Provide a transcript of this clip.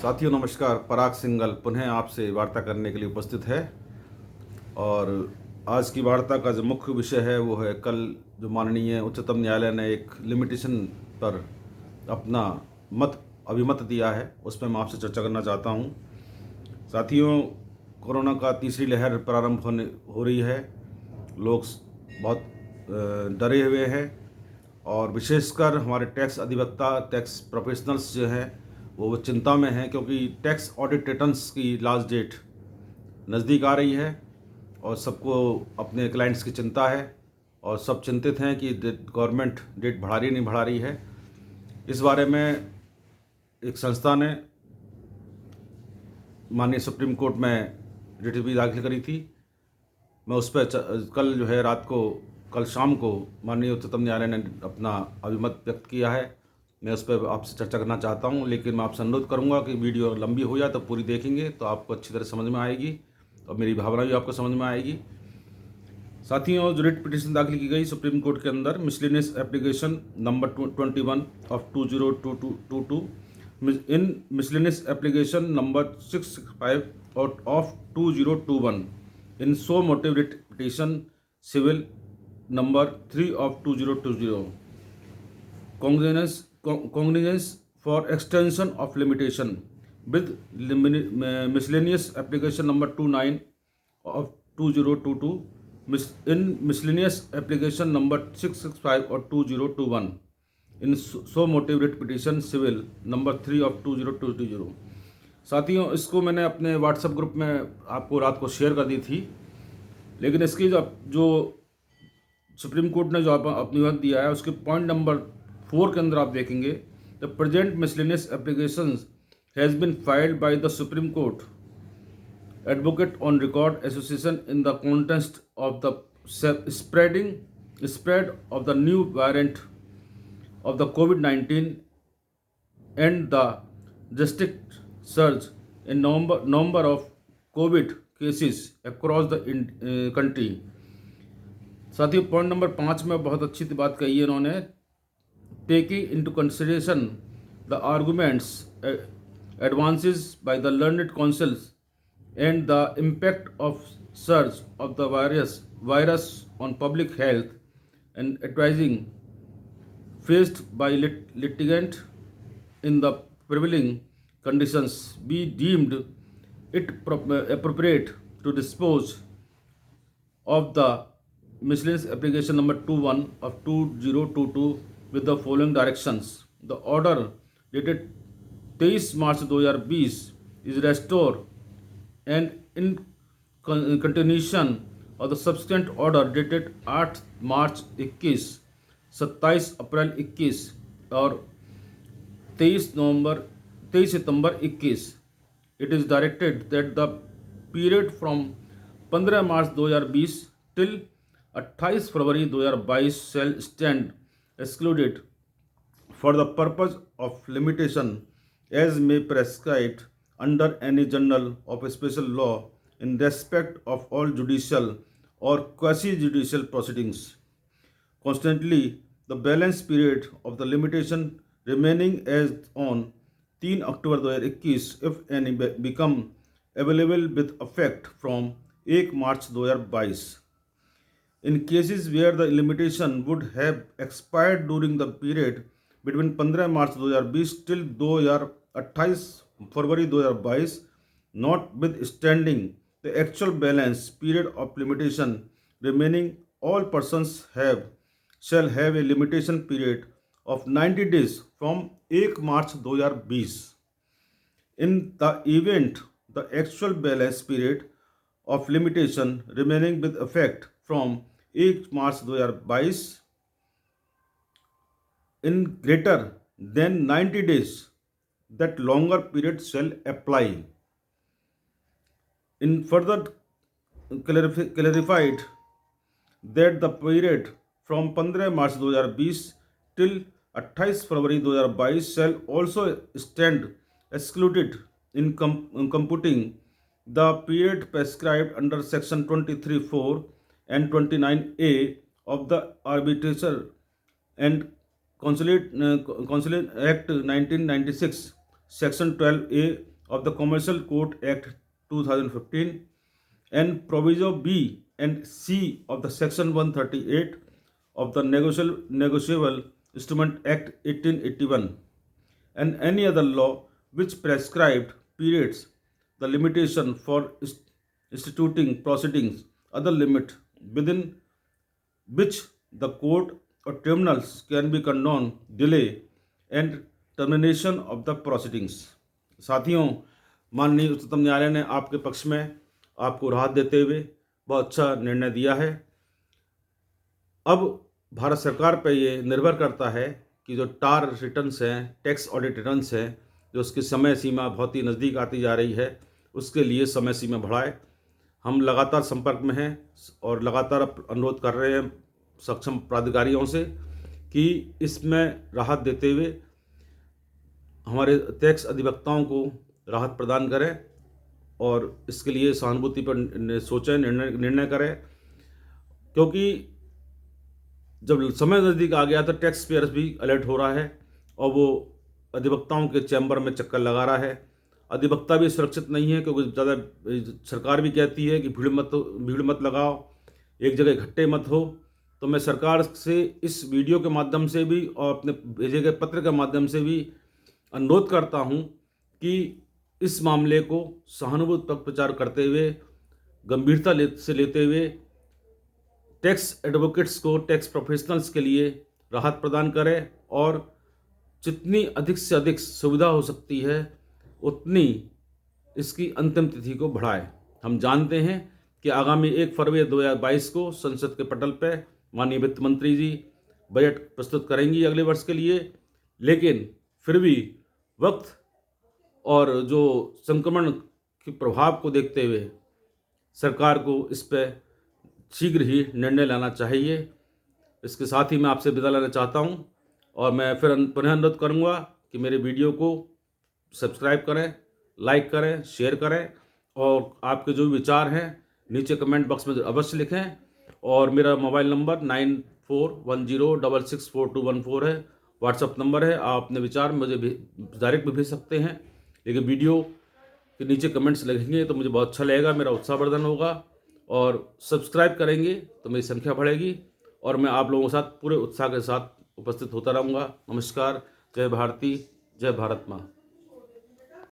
साथियों नमस्कार। पराग सिंघल पुनः आपसे वार्ता करने के लिए उपस्थित है। और आज की वार्ता का जो मुख्य विषय है वो है कल जो माननीय उच्चतम न्यायालय ने एक लिमिटेशन पर अपना अभिमत दिया है, उस पर मैं आपसे चर्चा करना चाहता हूँ। साथियों, कोरोना का तीसरी लहर प्रारंभ हो रही है। लोग बहुत डरे हुए हैं और विशेषकर हमारे टैक्स अधिवक्ता, टैक्स प्रोफेशनल्स जो हैं वो चिंता में हैं, क्योंकि टैक्स ऑडिट रिटर्न्स की लास्ट डेट नज़दीक आ रही है और सबको अपने क्लाइंट्स की चिंता है और सब चिंतित हैं कि गवर्नमेंट डेट बढ़ा रही नहीं बढ़ा रही है। इस बारे में एक संस्था ने माननीय सुप्रीम कोर्ट में रिट भी दाखिल करी थी। मैं उस पर कल जो है कल शाम को माननीय उच्चतम न्यायालय ने अपना अभिमत व्यक्त किया है। मैं उस पर आपसे चर्चा करना चाहता हूं, लेकिन मैं आपसे अनुरोध करूंगा कि वीडियो लंबी हो जाए तो पूरी देखेंगे तो आपको अच्छी तरह समझ में आएगी और मेरी भावना भी आपको समझ में आएगी। साथियों, जो रिट पिटीशन दाखिल की गई सुप्रीम कोर्ट के अंदर miscellaneous application number 21 of 2022 in miscellaneous application number 665 of 2021 in suo motu writ petition civil number 3 of 2020 cognizance for extension of limitation with miscellaneous application number 29 of 2022 in miscellaneous application number 665 or 2021 in so motive writ petition civil number 3 of 2020। साथियों, इसको मैंने अपने WhatsApp group में आपको रात को share कर दी थी, लेकिन इसकी जो सुप्रीम कोर्ट ने जो अपनी बात दिया है उसके पॉइंट नंबर 4 के अंदर आप देखेंगे, the present miscellaneous application has been filed by the supreme court advocate on record association in the context of the spread of the new variant of the COVID-19 and the drastic surge in number of Covid cases across the country. साथियों, point number 5 में बहुत अच्छी बात कही है इन्होंने। Taking into consideration the arguments advances by the learned councils and the impact of surge of the virus on public health and advising faced by litigant in the prevailing conditions, be deemed it appropriate to dispose of the miscellaneous application number 21 of 2022 with the following directions. The order dated 23 March 2020 is restored and in continuation of the subsequent order dated 8 March 21, 27 अप्रैल 21 और 23 सितंबर 21। It is directed that the period from 15 March 2020 till 28 February 2022 shall stand excluded for the purpose of limitation as may prescribed under any general of special law in respect of all judicial or quasi-judicial proceedings. Constantly, the balance period of the limitation remaining as on 3 October 2021 if any become available with effect from 1 March 2022. In cases where the limitation would have expired during the period between 15 March 2020 till 28 February 2022, notwithstanding the actual balance period of limitation remaining, all persons shall have a limitation period of 90 days from 1 March 2020. In the event the actual balance period of limitation remaining with effect from 1 March 2022 in greater than 90 days, that longer period shall apply. In further clarified that the period from 15 March 2020 till 28 February 2022 shall also stand excluded in computing the period prescribed under section 23(4) and 29A of the Arbitration and Consulate Act 1996, section 12A of the Commercial Court Act 2015 and Proviso B and C of the Section 138 of the Negotiable Instrument Act 1881 and any other law which prescribed periods the limitation for instituting proceedings, other limit within which the court or tribunals can be condone delay and termination of the proceedings. साथियों, माननीय उच्चतम न्यायालय ने आपके पक्ष में आपको राहत देते हुए बहुत अच्छा निर्णय दिया है। अब भारत सरकार पर ये निर्भर करता है कि जो टार रिटर्न्स हैं, टैक्स ऑडिट रिटर्न्स हैं, जो उसकी समय सीमा बहुत ही नज़दीक आती जा रही है, उसके लिए समय सीमा बढ़ाए। हम लगातार संपर्क में हैं और लगातार अनुरोध कर रहे हैं सक्षम प्राधिकारियों से कि इसमें राहत देते हुए हमारे टैक्स अधिवक्ताओं को राहत प्रदान करें और इसके लिए सहानुभूति पर सोचें, निर्णय करें, क्योंकि जब समय नज़दीक आ गया तो टैक्स पेयर्स भी अलर्ट हो रहा है और वो अधिवक्ताओं के चैम्बर में चक्कर लगा रहा है। अधिवक्ता भी सुरक्षित नहीं है, क्योंकि ज़्यादा सरकार भी कहती है कि भीड़ मत लगाओ, एक जगह इकट्ठे मत हो। तो मैं सरकार से इस वीडियो के माध्यम से भी और अपने भेजे गए पत्र के माध्यम से भी अनुरोध करता हूं कि इस मामले को सहानुभूतिपूर्वक विचार करते हुए गंभीरता से लेते हुए टैक्स एडवोकेट्स को, टैक्स प्रोफेशनल्स के लिए राहत प्रदान करें और जितनी अधिक से अधिक सुविधा हो सकती है उतनी इसकी अंतिम तिथि को बढ़ाएं। हम जानते हैं कि आगामी 1 फरवरी 2022 को संसद के पटल पर माननीय वित्त मंत्री जी बजट प्रस्तुत करेंगी अगले वर्ष के लिए, लेकिन फिर भी वक्त और जो संक्रमण के प्रभाव को देखते हुए सरकार को इस पर शीघ्र ही निर्णय लेना चाहिए। इसके साथ ही मैं आपसे विदा लेना चाहता हूं और मैं फिर पुनः अनुरोध करूंगा कि मेरे वीडियो को सब्सक्राइब करें, लाइक करें, शेयर करें और आपके जो विचार हैं नीचे कमेंट बॉक्स में अवश्य लिखें। और मेरा मोबाइल नंबर 9410664214 है, व्हाट्सअप नंबर है। आप अपने विचार मुझे डायरेक्ट भी भेज सकते हैं, लेकिन वीडियो के नीचे कमेंट्स लिखेंगे तो मुझे बहुत अच्छा लगेगा, मेरा उत्साहवर्धन होगा। और सब्सक्राइब करेंगे तो मेरी संख्या बढ़ेगी और मैं आप लोगों के साथ पूरे उत्साह के साथ उपस्थित होता रहूँगा। नमस्कार, जय भारती, जय भारत माँ।